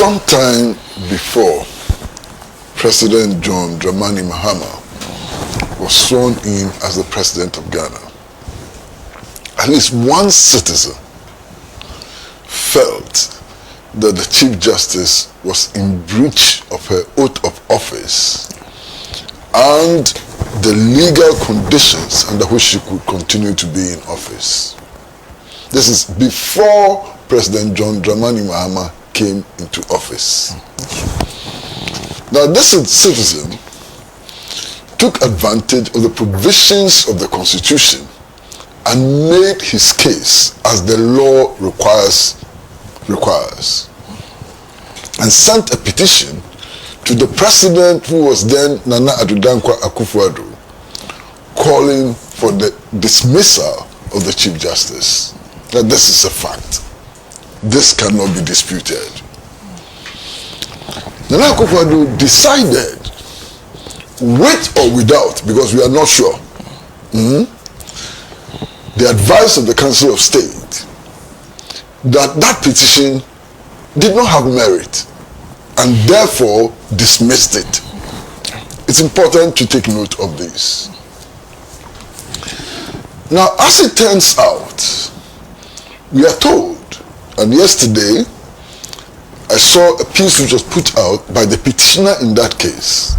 Sometime before President John Dramani Mahama was sworn in as the president of Ghana, at least one citizen felt that the Chief Justice was in breach of her oath of office and the legal conditions under which she could continue to be in office. This is before President John Dramani Mahama came into office. Now this citizen took advantage of the provisions of the Constitution and made his case as the law requires, and sent a petition to the president, who was then Nana Addo Dankwa Akufo-Addo, calling for the dismissal of the Chief Justice. Now this is a fact. This cannot be disputed. Nana Akufo-Addo decided, with or without, because we are not sure, the advice of the Council of State, that that petition did not have merit and therefore dismissed it. It's important to take note of this. Now, as it turns out, we are told, and yesterday I saw a piece which was put out by the petitioner in that case,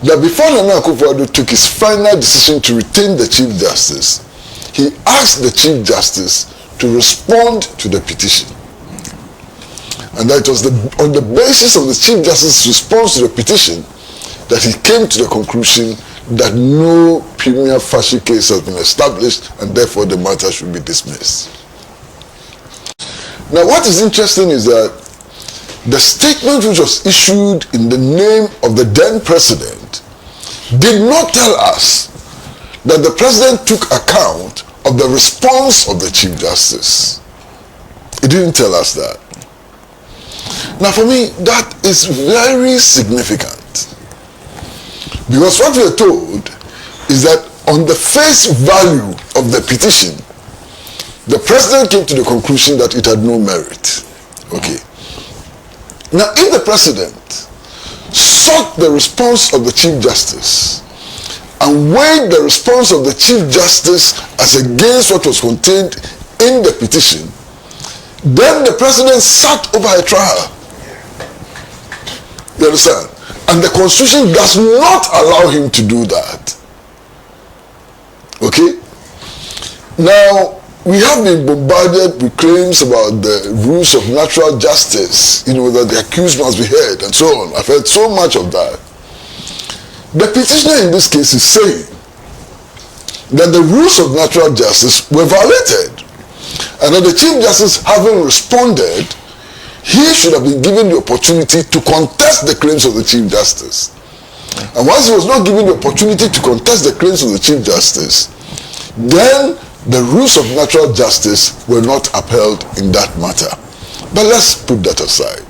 that before Nana Akufo-Addo took his final decision to retain the Chief Justice, he asked the Chief Justice to respond to the petition. And that was on the basis of the Chief Justice's response to the petition that he came to the conclusion that no prima facie case has been established and therefore the matter should be dismissed. Now what is interesting is that the statement which was issued in the name of the then president did not tell us that the president took account of the response of the Chief Justice. It didn't tell us that. Now for me, that is very significant. Because what we are told is that on the face value of the petition, the president came to the conclusion that it had no merit. Okay. Now if the president sought the response of the Chief Justice and weighed the response of the Chief Justice as against what was contained in the petition, then the president sat over a trial. You understand? And the Constitution does not allow him to do that. Okay? Now, we have been bombarded with claims about the rules of natural justice, that the accused must be heard and so on. I've heard so much of that. The petitioner in this case is saying that the rules of natural justice were violated, and that the Chief Justice, having responded, he should have been given the opportunity to contest the claims of the Chief Justice. And once he was not given the opportunity to contest the claims of the Chief Justice, then the rules of natural justice were not upheld in that matter. But let's put that aside.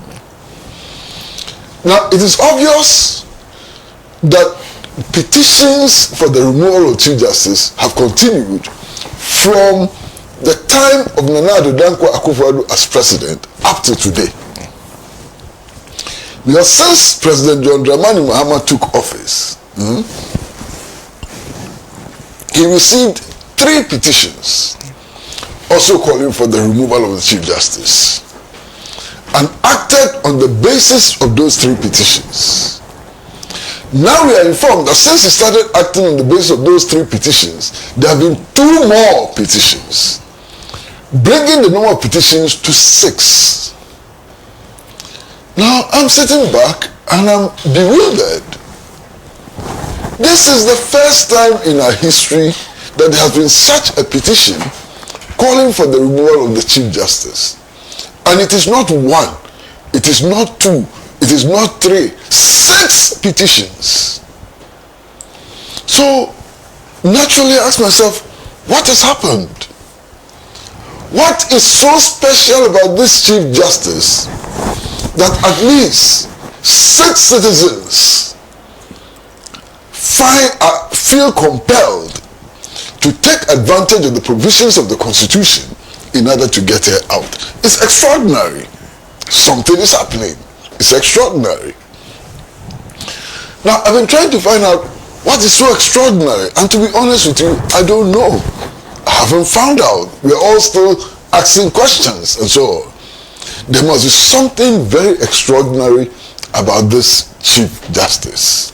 Now, it is obvious that petitions for the removal of Chief Justice have continued from the time of Nana Addo Dankwa Akufo-Addo as president up to today. Because since President John Dramani Mahama took office, he received 3 petitions also calling for the removal of the Chief Justice, and acted on the basis of those 3 petitions. Now we are informed that since he started acting on the basis of those 3 petitions, there have been 2 more petitions, bringing the number of petitions to 6. Now I'm sitting back and I'm bewildered. This is the first time in our history that there has been such a petition calling for the removal of the Chief Justice. And it is not 1, it is not 2, it is not 3, 6 petitions. So naturally I ask myself, what has happened? What is so special about this Chief Justice that at least 6 citizens feel compelled to take advantage of the provisions of the Constitution in order to get her out? It's extraordinary. Something is happening. It's extraordinary. Now, I've been trying to find out what is so extraordinary, and to be honest with you, I don't know. I haven't found out. We're all still asking questions and so on. There must be something very extraordinary about this Chief Justice.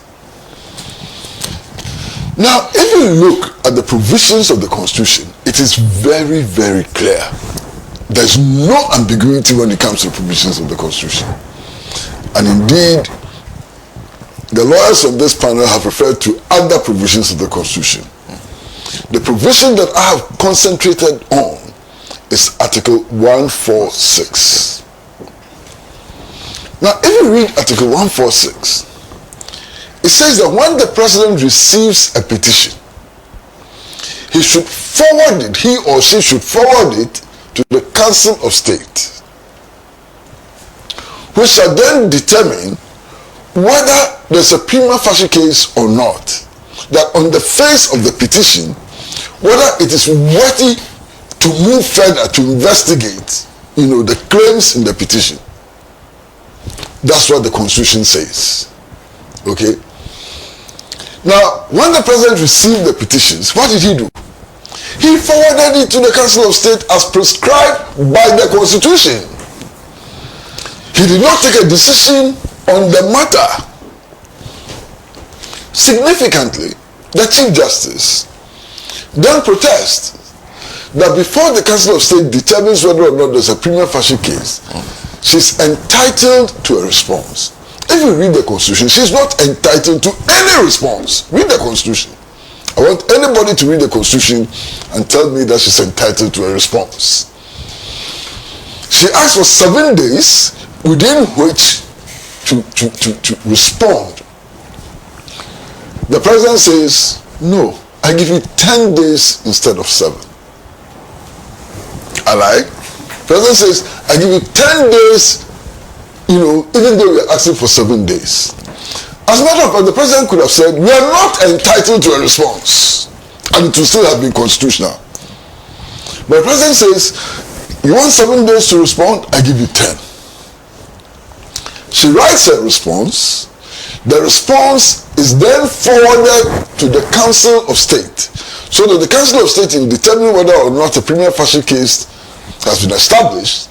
Now, if you look at the provisions of the Constitution, it is very, very clear. There's no ambiguity when it comes to the provisions of the Constitution. And indeed, the lawyers on this panel have referred to other provisions of the Constitution. The provision that I have concentrated on is Article 146. Now, if you read Article 146, it says that when the president receives a petition, he should forward it, he or she should forward it to the Council of State, which shall then determine whether there's a prima facie case or not, that on the face of the petition, whether it is worthy to move further to investigate, the claims in the petition. That's what the Constitution says. Okay? Now, when the president received the petitions, what did he do? He forwarded it to the Council of State as prescribed by the Constitution. He did not take a decision on the matter. Significantly, the Chief Justice then protests that before the Council of State determines whether or not there's a prima facie case, she's entitled to a response. If you read the Constitution, she's not entitled to any response. Read the Constitution. I want anybody to read the Constitution and tell me that she's entitled to a response. She asks for 7 days within which to respond. The president says, no, I give you 10 days instead of 7. I like. President says, I give you 10 days, even though we're asking for 7 days. As a matter of fact, the president could have said, we are not entitled to a response, and it would still have been constitutional. But the president says, you want 7 days to respond, I give you 10. She writes her response. The response is then forwarded to the Council of State, so that the Council of State, in determining whether or not a prima facie case has been established,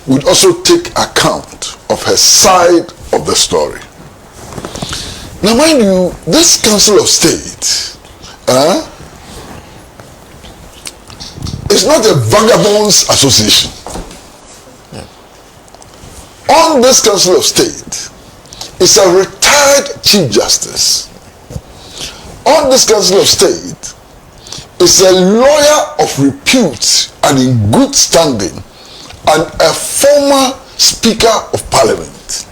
would also take account of her side of the story. Now, mind you, this Council of State is not a vagabonds association. On this Council of State is a retired Chief Justice. On this Council of State is a lawyer of repute and in good standing and a former Speaker of Parliament.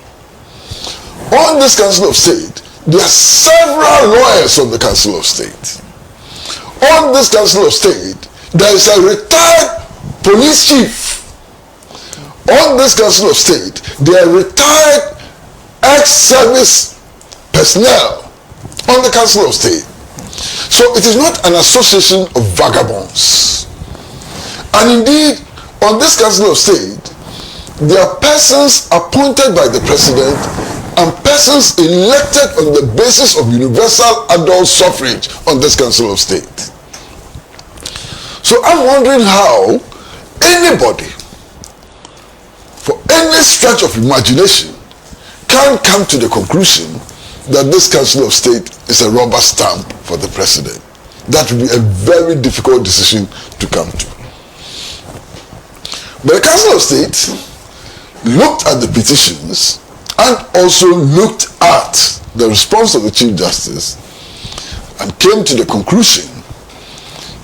On this Council of State, there are several lawyers on the Council of State. On this Council of State, there is a retired police chief. On this Council of State, there are retired ex-service personnel on the Council of State. So it is not an association of vagabonds. And indeed, on this Council of State, there are persons appointed by the president and persons elected on the basis of universal adult suffrage on this Council of State. So I'm wondering how anybody, for any stretch of imagination, can come to the conclusion that this Council of State is a rubber stamp for the president. That would be a very difficult decision to come to. But the Council of State looked at the petitions and also looked at the response of the Chief Justice and came to the conclusion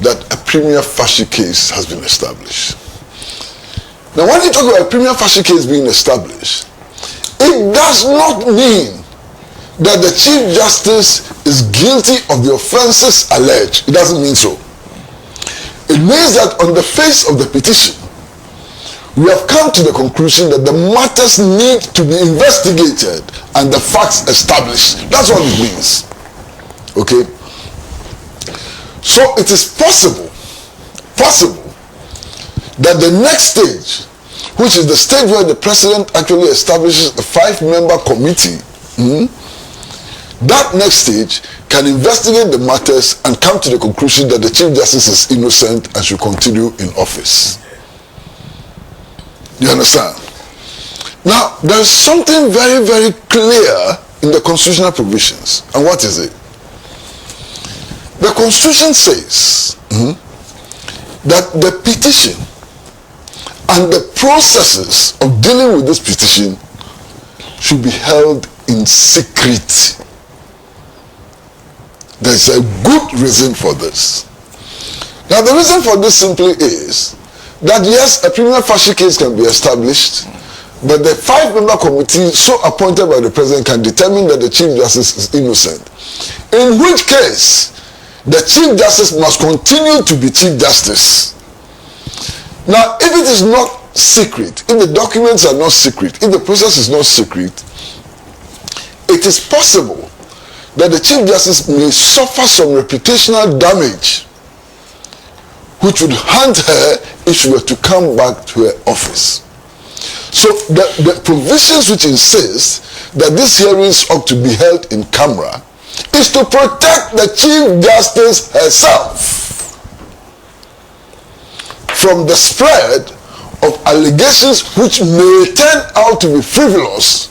that a prima facie case has been established. Now, when you talk about a prima facie case being established, it does not mean that the Chief Justice is guilty of the offenses alleged. It doesn't mean so. It means that on the face of the petition, we have come to the conclusion that the matters need to be investigated and the facts established. That's what it means. Okay? So it is possible that the next stage which is the stage where the president actually establishes a 5-member committee, that next stage can investigate the matters and come to the conclusion that the Chief Justice is innocent and should continue in office. You understand? Now, there is something very, very clear in the constitutional provisions. And what is it? The Constitution says that the petition and the processes of dealing with this petition should be held in secret. There's a good reason for this. Now, the reason for this simply is that yes, a prima facie case can be established, but the 5-member committee so appointed by the president can determine that the Chief Justice is innocent. In which case, the Chief Justice must continue to be Chief Justice. Now, if it is not secret, if the documents are not secret, if the process is not secret, it is possible that the Chief Justice may suffer some reputational damage which would haunt her if she were to come back to her office. So the provisions which insist that these hearings ought to be held in camera is to protect the Chief Justice herself from the spread of allegations which may turn out to be frivolous.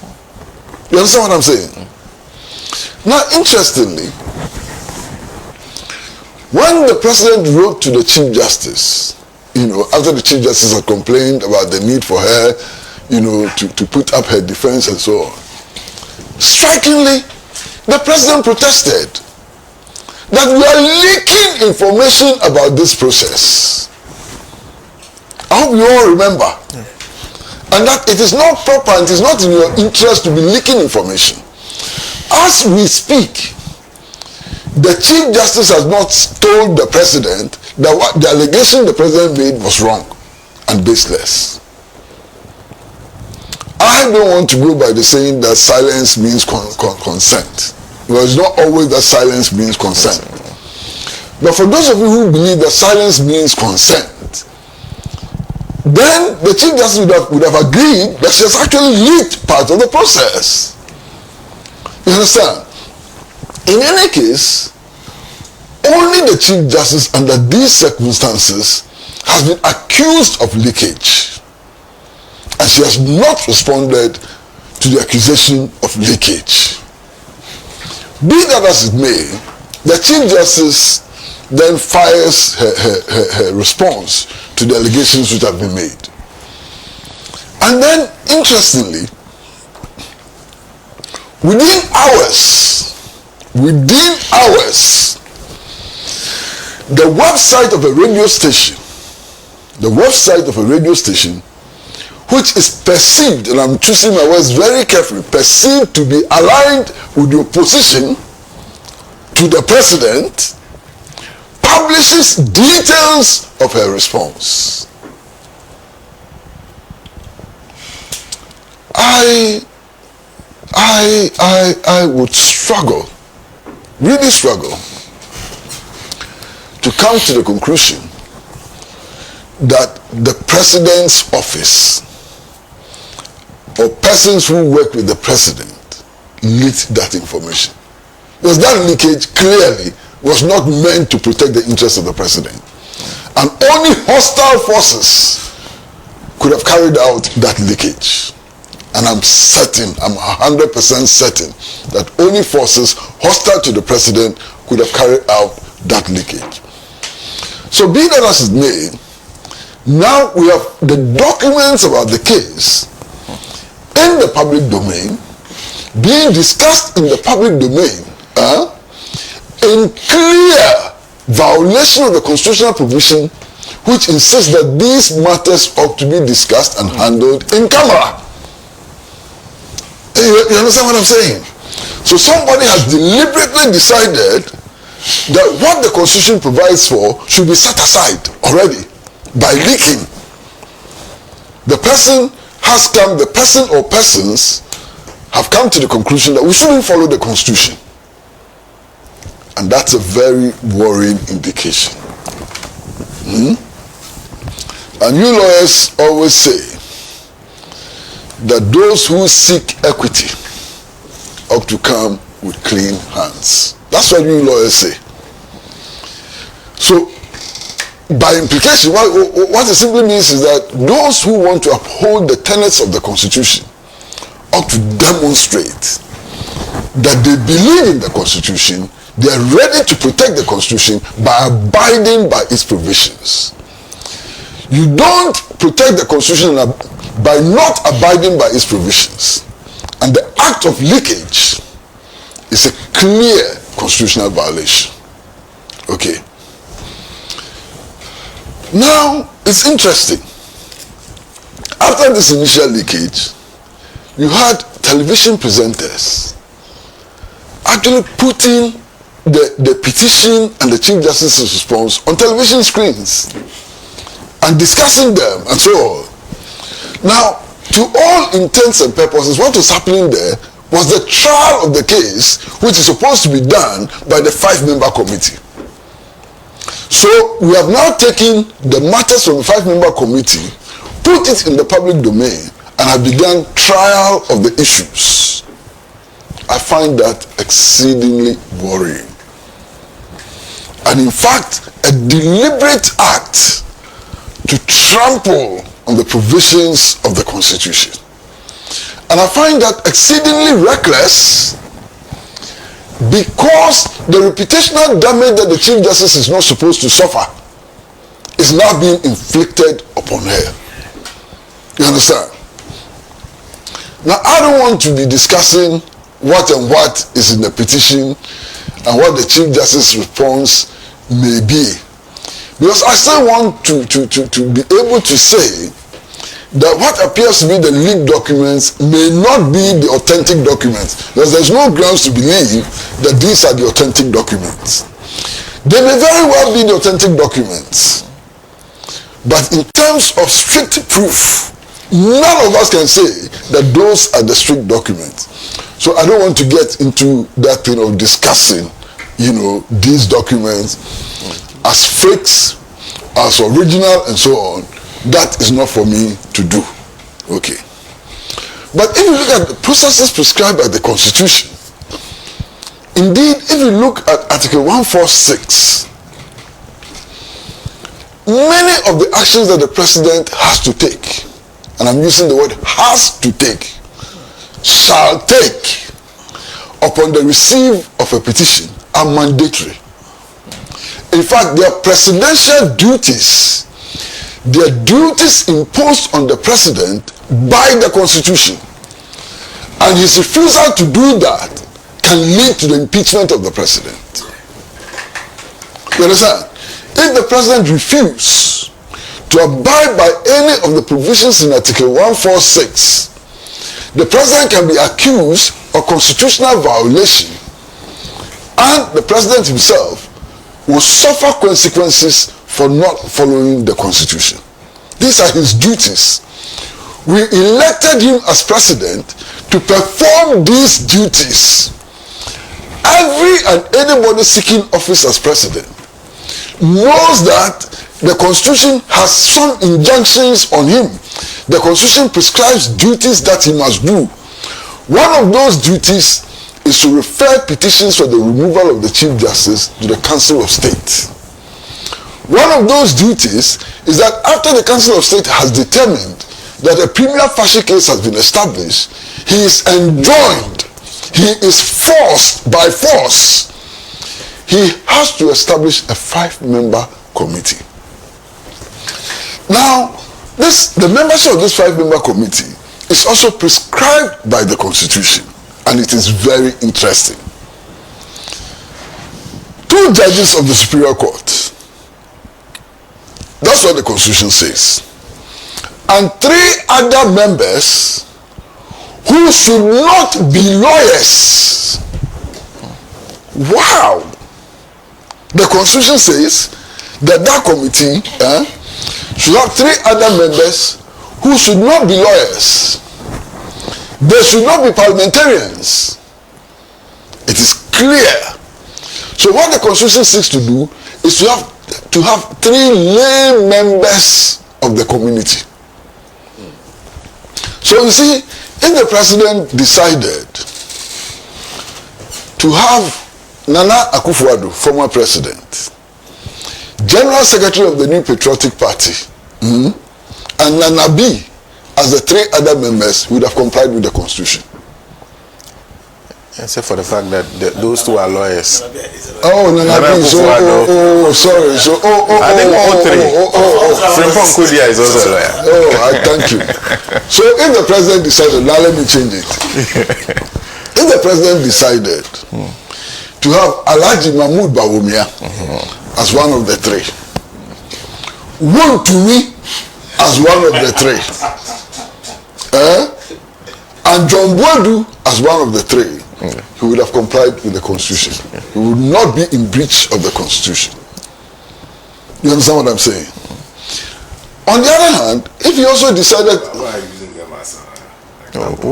You understand what I'm saying? Now, interestingly, when the president wrote to the Chief Justice, after the Chief Justice had complained about the need for her, to put up her defense and so on, strikingly, the president protested that we are leaking information about this process. I hope you all remember. And that it is not proper and it is not in your interest to be leaking information. As we speak, the Chief Justice has not told the president that what the allegation the president made was wrong and baseless. I don't want to go by the saying that silence means consent. Because it's not always that silence means consent. But for those of you who believe that silence means consent, then the Chief Justice would have agreed that she has actually leaked part of the process. You understand? In any case, only the Chief Justice under these circumstances has been accused of leakage. And she has not responded to the accusation of leakage. Be that as it may, the Chief Justice then fires her response to the allegations which have been made. And then, interestingly, within hours, the website of a radio station, which is perceived, and I'm choosing my words very carefully, perceived to be aligned with the opposition to the president, publishes details of her response. I would struggle, really struggle, to come to the conclusion that the president's office or persons who work with the president leaked that information. Because that leakage clearly was not meant to protect the interests of the president. And only hostile forces could have carried out that leakage. And I'm 100% certain that only forces hostile to the president could have carried out that leakage. So be that as it may, now we have the documents about the case in the public domain, being discussed in the public domain, in clear violation of the constitutional provision which insists that these matters ought to be discussed and handled in camera. You understand what I'm saying? So somebody has deliberately decided that what the Constitution provides for should be set aside already by leaking. The person or persons have come to the conclusion that we shouldn't follow the Constitution. And that's a very worrying indication. And you lawyers always say that those who seek equity ought to come with clean hands. That's what you lawyers say. So, by implication, what it simply means is that those who want to uphold the tenets of the Constitution ought to demonstrate that they believe in the Constitution, they are ready to protect the Constitution by abiding by its provisions. You don't protect the Constitution by not abiding by its provisions. And the act of leakage is a clear constitutional violation. Okay. Now, it's interesting. After this initial leakage, you had television presenters actually putting the petition and the Chief Justice's response on television screens and discussing them and so on. Now, to all intents and purposes, what was happening there was the trial of the case, which is supposed to be done by the 5-member committee. So we have now taken the matters from the 5-member committee, put it in the public domain, and have begun trial of the issues. I find that exceedingly worrying. And in fact, a deliberate act to trample on the provisions of the Constitution. And I find that exceedingly reckless, because the reputational damage that the Chief Justice is not supposed to suffer is now being inflicted upon her. You understand? Now, I don't want to be discussing what is in the petition and what the Chief Justice's response may be, because I still want to be able to say that what appears to be the leaked documents may not be the authentic documents, because there's no grounds to believe that these are the authentic documents. They may very well be the authentic documents, but in terms of strict proof, none of us can say that those are the strict documents. So I don't want to get into that thing of discussing, these documents as fakes, as original, and so on. That is not for me to do. Okay. But if you look at the processes prescribed by the Constitution, indeed, if you look at Article 146, many of the actions that the President has to take, and I'm using the word has to take, shall take upon the receipt of a petition are mandatory. In fact, their presidential duties, their duties imposed on the President by the Constitution, and his refusal to do that can lead to the impeachment of the President. You understand? If the President refuses to abide by any of the provisions in Article 146, the President can be accused of constitutional violation, and the President himself will suffer consequences for not following the Constitution. These are his duties. We elected him as President to perform these duties. Every and anybody seeking office as President knows that the Constitution has some injunctions on him. The Constitution prescribes duties that he must do. One of those duties is to refer petitions for the removal of the Chief Justice to the Council of State. One of those duties is that after the Council of State has determined that a prima facie case has been established, he is enjoined, he is forced by force. He has to establish a 5-member committee. Now, the membership of this 5-member committee is also prescribed by the Constitution, and it is very interesting. 2 judges of the Superior Court, that's what the Constitution says, and 3 other members who should not be lawyers. Wow! The Constitution says that that committee should have 3 other members who should not be lawyers. They should not be parliamentarians. It is clear. So what the Constitution seeks to do is to have 3 lay members of the community. So you see, if the president decided to have Nana Akufo-Addo, former president, General Secretary of the New Patriotic Party, and Nana B as the three other members, would have complied with the Constitution. Except for the fact that those two are lawyers. Oh, Nana B. Sorry. So, I think all three. Frimpong Kudia is also a lawyer. I thank you. So, if the president decided, now let me change it. If the president decided to have Alhaji Mahmood Bawumia as one of the three, Wontumi as one of the three, and John Boadu as one of the three, he would have complied with the Constitution. He would not be in breach of the Constitution. You understand what I'm saying? On the other hand, if he also decided... Why are you using them as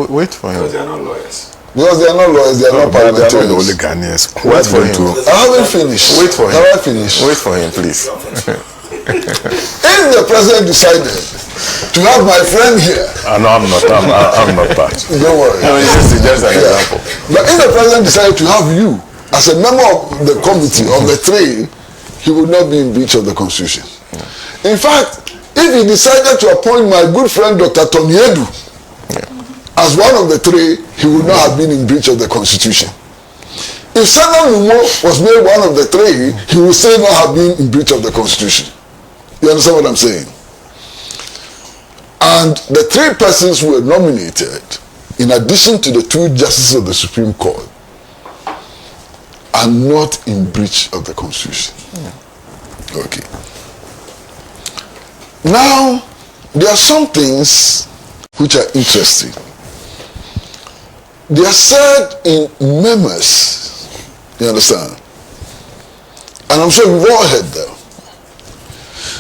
wait for him. Because they are not lawyers. Because they are not lawyers, they are not parliamentarians. They are not the only Ghanaians. Wait for him. I haven't finished. Wait for him. Have I finished? Wait for him, please. If the president decided to have my friend here... No, I'm not part. Don't worry. No, it's just an example. But if the president decided to have you as a member of the committee of the three, he would not be in breach of the Constitution. In fact, if he decided to appoint my good friend Dr. Toniedu as one of the three, he would not have been in breach of the Constitution. If Senator Numo was made one of the three, he would still not have been in breach of the Constitution. You understand what I'm saying? And the three persons who were nominated, in addition to the two justices of the Supreme Court, are not in breach of the Constitution. Okay. Now, there are some things which are interesting. They are said in memoirs. You understand? And I'm sure we've all heard them.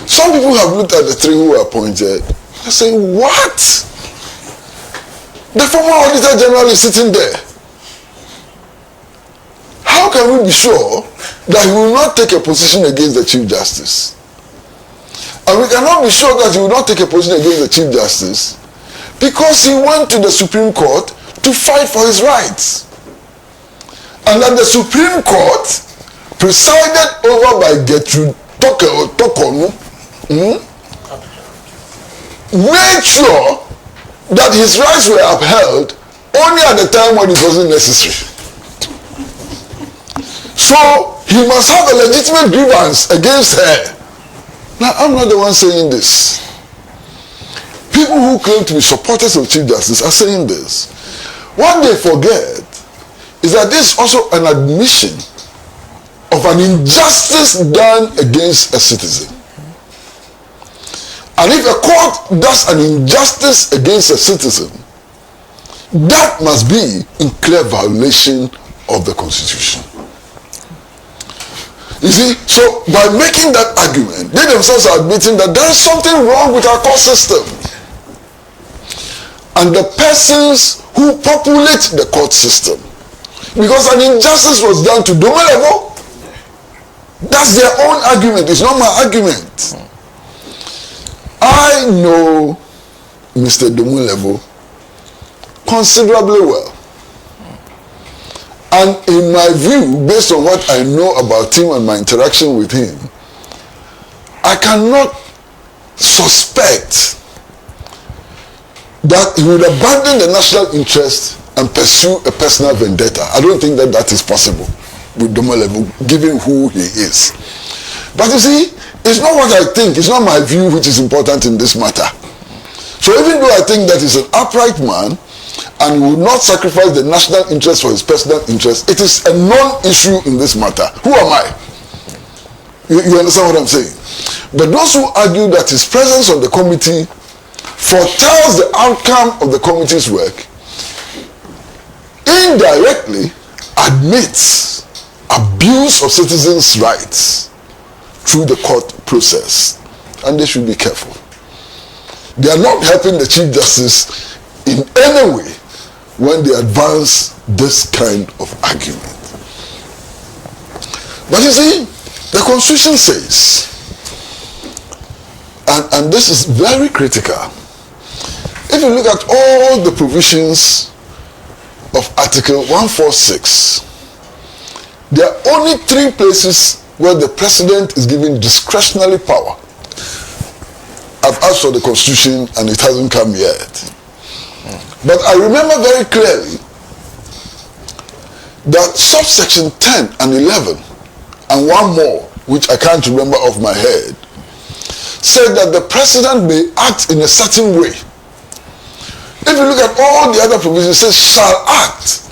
Some people have looked at the three who were appointed and say, what? The former Auditor General is sitting there. How can we be sure that he will not take a position against the Chief Justice? And we cannot be sure that he will not take a position against the Chief Justice because he went to the Supreme Court to fight for his rights. And that the Supreme Court, presided over by Gertrude Torkornoo, made sure that his rights were upheld only at the time when it wasn't necessary. So he must have a legitimate grievance against her. Now, I'm not the one saying this. People who claim to be supporters of Chief Justice are saying this. What they forget is that this is also an admission of an injustice done against a citizen. And if a court does an injustice against a citizen, that must be in clear violation of the Constitution. You see, so by making that argument, they themselves are admitting that there is something wrong with our court system. And the persons who populate the court system, because an injustice was done to Domolevo, that's their own argument, it's not my argument. I know Mr. Domolevo considerably well. And in my view, based on what I know about him and my interaction with him, I cannot suspect that he would abandon the national interest and pursue a personal vendetta. I don't think that that is possible with Domolevo, given who he is. But you see, it's not what I think, it's not my view which is important in this matter. So even though I think that he's an upright man and he will not sacrifice the national interest for his personal interest, it is a non-issue in this matter. Who am I? You understand what I'm saying? But those who argue that his presence on the committee foretells the outcome of the committee's work indirectly admits abuse of citizens' rights through the court process, and they should be careful. They are not helping the Chief Justice in any way when they advance this kind of argument. But you see, the Constitution says, and this is very critical, if if you look at all the provisions of Article 146, there are only 3 places where the president is given discretionary power. I've asked for the Constitution and it hasn't come yet. But I remember very clearly that subsection 10 and 11 and one more, which I can't remember off my head, said that the president may act in a certain way. If you look at all the other provisions, it says shall act.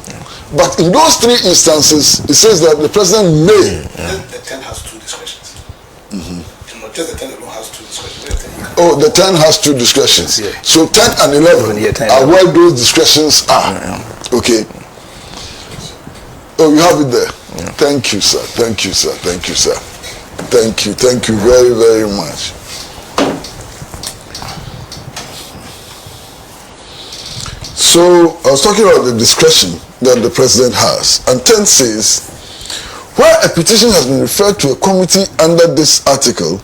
But in those 3 instances, it says that the president may. The 10 has 2 discretions. Not just the 10 alone has 2 discretions. Oh, the 10 has 2 discretions. Yeah. So 10 and 11 are where those discretions are. Okay. Oh, you have it there. Yeah. Thank you, sir. Thank you, sir. Thank you, sir. Thank you. Thank you very, very much. So I was talking about the discretion that the president has. And 10 says, where a petition has been referred to a committee under this article,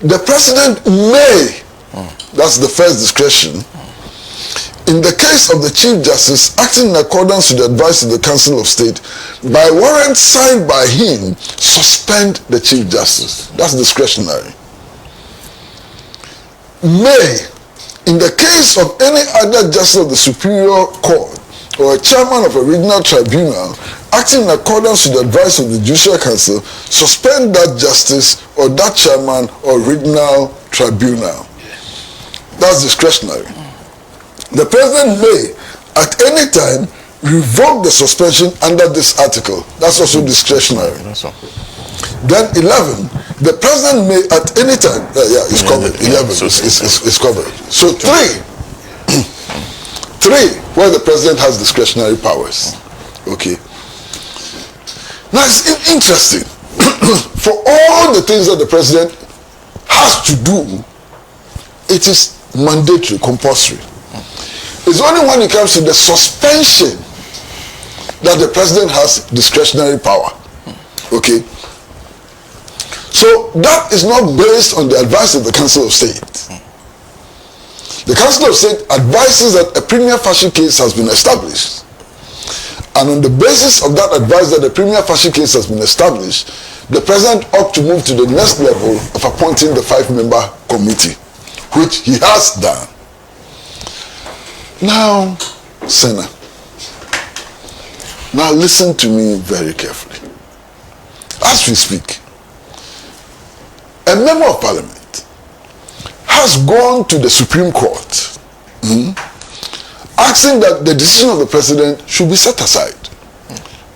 the president may, that's the first discretion, in the case of the Chief Justice acting in accordance with the advice of the Council of State, by warrant signed by him, suspend the Chief Justice. That's discretionary. May, in the case of any other justice of the Superior Court or a chairman of a regional tribunal acting in accordance with the advice of the Judicial Council, suspend that justice or that chairman or regional tribunal. That's discretionary. The president may, at any time, revoke the suspension under this article. That's also discretionary. Then 11, the president may at any time, it's covered. 11 is covered. So 3, where the president has discretionary powers. Okay. Now it's interesting. For all the things that the president has to do, it is mandatory, compulsory. It's only when it comes to the suspension that the president has discretionary power. Okay? So that is not based on the advice of the Council of State. The Council of State advises that a prima facie case has been established. And on the basis of that advice that the prima facie case has been established, the president ought to move to the next level of appointing the 5-member committee, which he has done. Now, Senna, now listen to me very carefully. As we speak, a member of parliament has gone to the Supreme Court asking that the decision of the president should be set aside,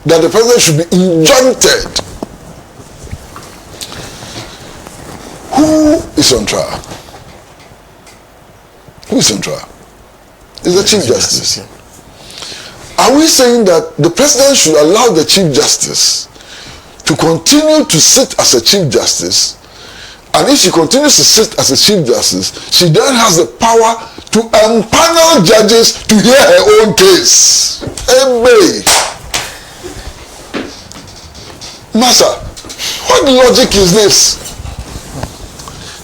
that the president should be injuncted. Who is on trial? Who is on trial? Is the Chief Justice. Are we saying that the president should allow the Chief Justice to continue to sit as a Chief Justice, and if she continues to sit as a Chief Justice, she then has the power to empanel judges to hear her own case? Hey, Massa, what logic is this?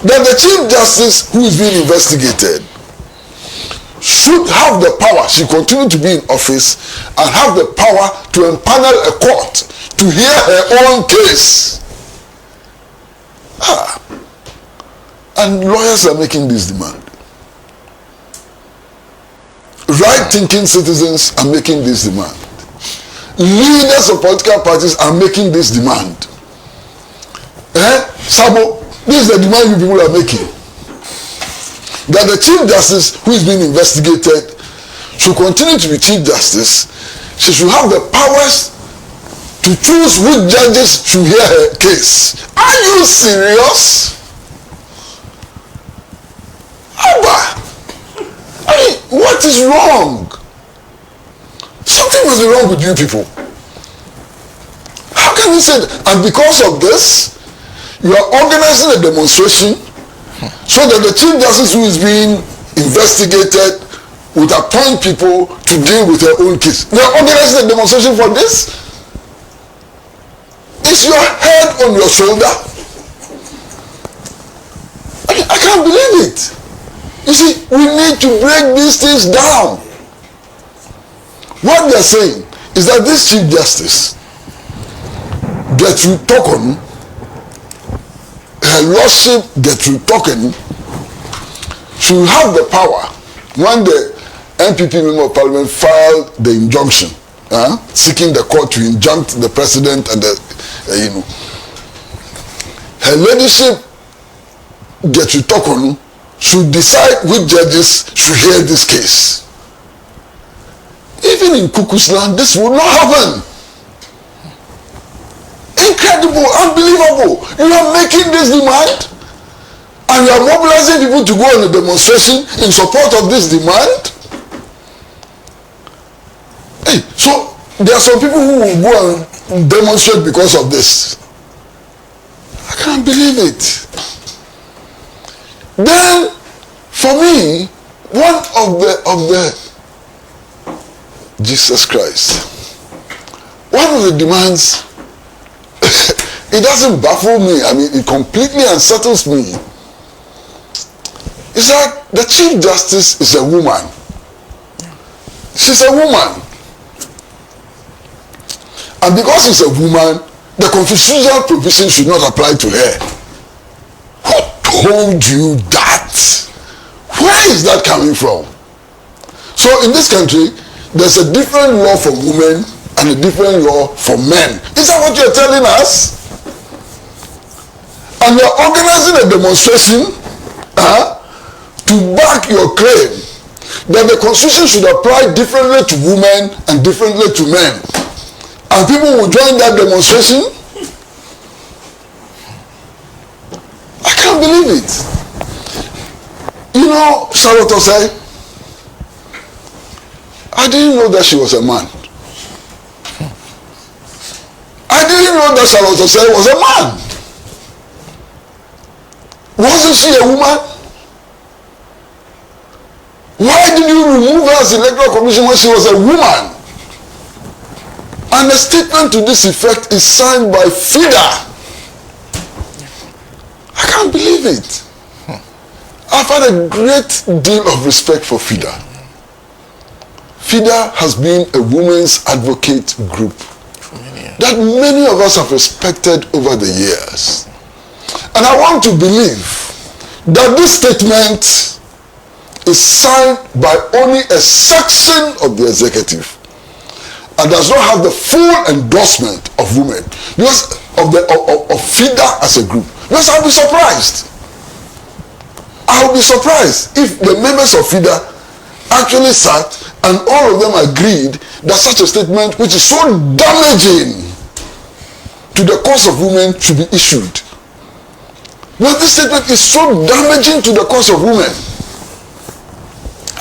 That the Chief Justice who is being investigated should have the power, she continue to be in office, and have the power to empanel a court to hear her own case. And lawyers are making this demand. Right-thinking citizens are making this demand. Leaders of political parties are making this demand. Sabo, this is the demand you people are making. That the Chief Justice who is being investigated should continue to be Chief Justice. She should have the powers to choose which judges should hear her case. Are you serious? Abba, I mean, what is wrong? Something must be wrong with you people. How can you say that? And because of this, you are organizing a demonstration so that the Chief Justice who is being investigated would appoint people to deal with her own case. They are organizing a demonstration for this? Is your head on your shoulder? I can't believe it. You see, we need to break these things down. What they're saying is that this Chief Justice, Gertrude Torkornoo, Her Lordship Gertrude Torkornoo, should have the power when the NPP Member of Parliament filed the injunction, seeking the court to injunct the President and the, Her Ladyship Gertrude Torkornoo should decide which judges should hear this case. Even in Cuckoo's Land, this will not happen. Incredible, unbelievable. You are making this demand and you are mobilizing people to go on a demonstration in support of this demand. Hey, so there are some people who will go and demonstrate because of this. I can't believe it. Then, for me, one of the Jesus Christ, one of the demands, it doesn't baffle me. I mean, it completely unsettles me. Is that the Chief Justice is a woman. She's a woman. And because she's a woman, the constitutional provision should not apply to her. Who told you that? Where is that coming from? So in this country, there's a different law for women and a different law for men. Is that what you're telling us? And you're organizing a demonstration to back your claim that the constitution should apply differently to women and differently to men. And people will join that demonstration? I can't believe it. You know, Charlotte Osei, I didn't know that she was a man. I didn't know that Charlotte Osei was a man. Wasn't she a woman? Why did you remove her as electoral commission when she was a woman? And a statement to this effect is signed by FIDA. I can't believe it. I've had a great deal of respect for FIDA. FIDA has been a women's advocate group that many of us have respected over the years. And I want to believe that this statement is signed by only a section of the executive and does not have the full endorsement of women, because of FIDA as a group. Because I'll be surprised. I'll be surprised if the members of FIDA actually sat and all of them agreed that such a statement, which is so damaging to the cause of women, should be issued. But this statement is so damaging to the cause of women.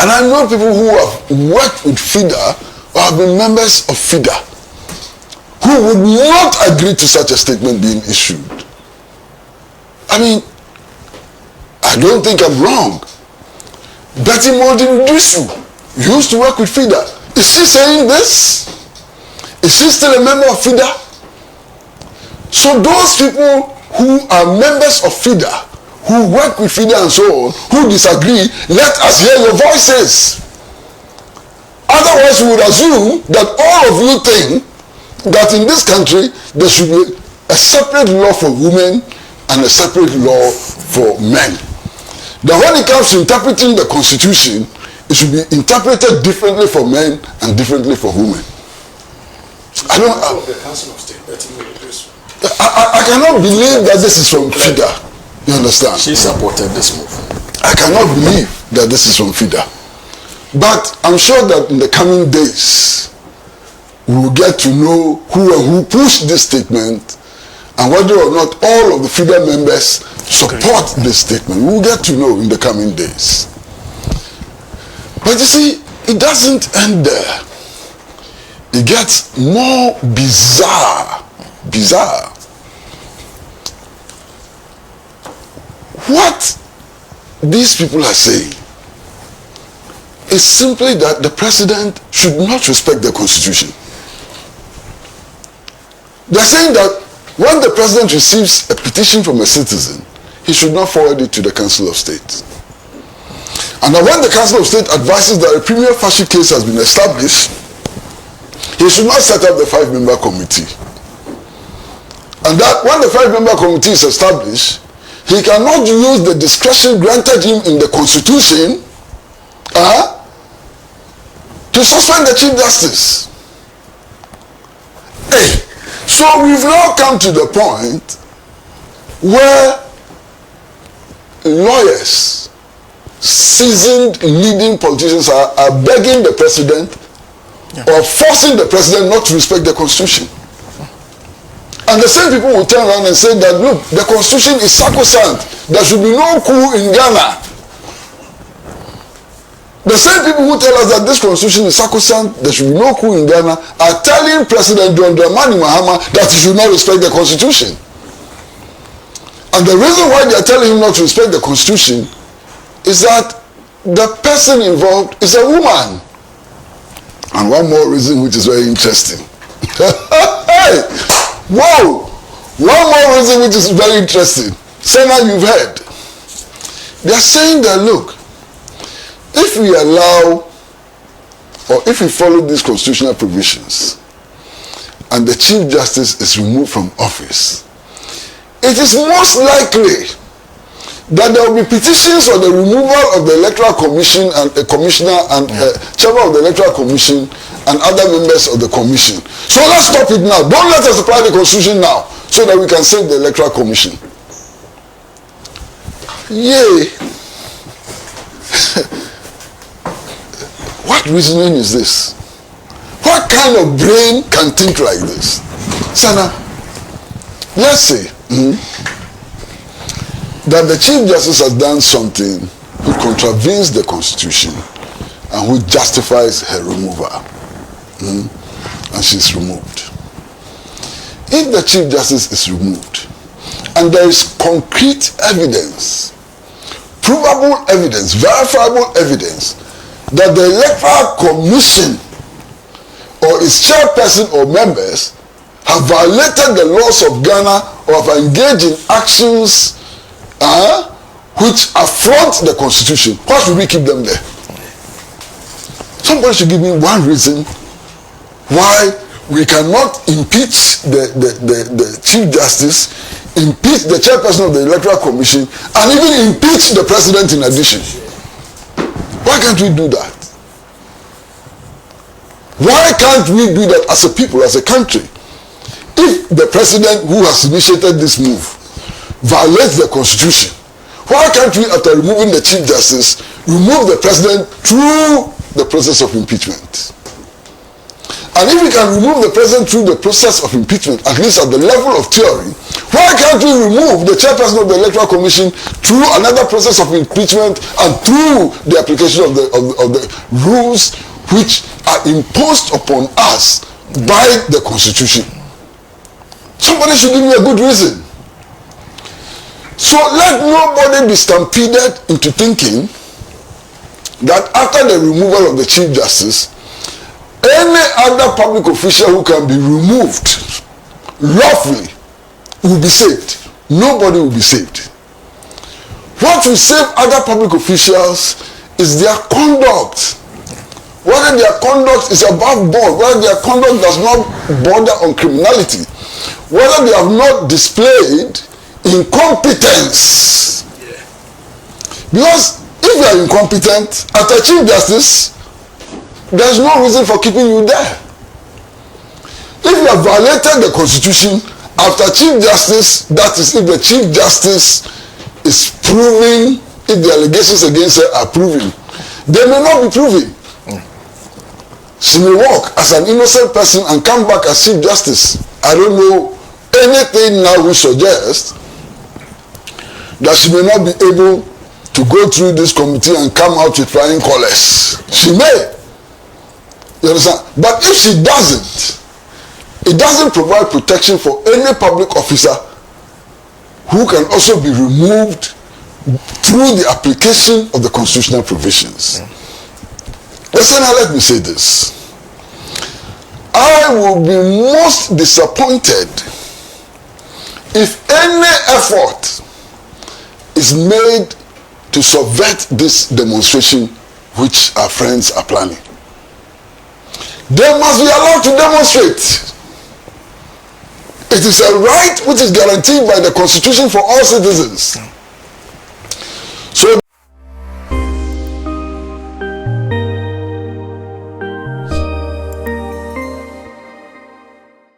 And I know people who have worked with FIDA or have been members of FIDA who would not agree to such a statement being issued. I mean, I don't think I'm wrong. Betty Moldin-Dusu used to work with FIDA. Is she saying this? Is she still a member of FIDA? So those people who are members of FIDA, who work with FIDA and so on, who disagree, let us hear your voices. Otherwise, we would assume that all of you think that in this country there should be a separate law for women and a separate law for men. That when it comes to interpreting the Constitution, it should be interpreted differently for men and differently for women. I cannot believe that this is from FIDA. You understand? She supported this move. I cannot believe that this is from FIDA. But I'm sure that in the coming days, we will get to know who pushed this statement and whether or not all of the FIDA members support this statement. We will get to know in the coming days. But you see, it doesn't end there. It gets more bizarre. Bizarre. What these people are saying is simply that the president should not respect the Constitution. They're saying that when the president receives a petition from a citizen, he should not forward it to the Council of State. And that when the Council of State advises that a prima facie case has been established, he should not set up the 5-member committee. And that when the 5-member committee is established, he cannot use the discretion granted him in the Constitution to suspend the Chief Justice. Hey, so we've now come to the point where lawyers, seasoned leading politicians are begging the president or forcing the president not to respect the Constitution. And the same people will turn around and say that, look, the Constitution is sacrosanct. There should be no coup in Ghana. The same people who tell us that this Constitution is sacrosanct, there should be no coup in Ghana, are telling President John Dramani Mahama that he should not respect the Constitution. And the reason why they are telling him not to respect the Constitution is that the person involved is a woman. And one more reason which is very interesting. Hey! Whoa! One more reason which is very interesting. Senna, you've heard. They are saying that, look, if we allow or if we follow these constitutional provisions and the Chief Justice is removed from office, it is most likely that there will be petitions on the removal of the Electoral Commission and a commissioner and chairman of the Electoral Commission and other members of the commission. So let's stop it now. Don't let us apply the Constitution now so that we can save the Electoral Commission. Yay. What reasoning is this? What kind of brain can think like this? Sana, let's say that the Chief Justice has done something which contravenes the Constitution and which justifies her removal. And she's removed. If the Chief Justice is removed and there is concrete evidence, provable evidence, verifiable evidence that the Electoral Commission or its chairperson or members have violated the laws of Ghana or have engaged in actions which affront the Constitution, why should we keep them there? Somebody should give me one reason why we cannot impeach the Chief Justice, impeach the chairperson of the Electoral Commission, and even impeach the president in addition. Why can't we do that? Why can't we do that as a people, as a country? If the president who has initiated this move violates the Constitution, why can't we, after removing the Chief Justice, remove the president through the process of impeachment? And if we can remove the president through the process of impeachment, at least at the level of theory, why can't we remove the chairperson of the Electoral Commission through another process of impeachment and through the application of the rules which are imposed upon us by the Constitution? Somebody should give me a good reason. So let nobody be stampeded into thinking that after the removal of the Chief Justice, any other public official who can be removed lawfully will be saved. Nobody will be saved. What will save other public officials is their conduct. Whether their conduct is above board, whether their conduct does not border on criminality, whether they have not displayed incompetence. Because if you are incompetent, after Chief Justice, there's no reason for keeping you there. If you have violated the Constitution, after Chief Justice, that is if the Chief Justice is proving, if the allegations against her are proven, they may not be proven. She may walk as an innocent person and come back as Chief Justice. I don't know anything now which suggests that she may not be able to go through this committee and come out with flying colors. She may. You understand? But if she doesn't, it doesn't provide protection for any public officer who can also be removed through the application of the constitutional provisions. Listen, now let me say this. I will be most disappointed if any effort is made to subvert this demonstration which our friends are planning. They must be allowed to demonstrate. It is a right which is guaranteed by the Constitution for all citizens. So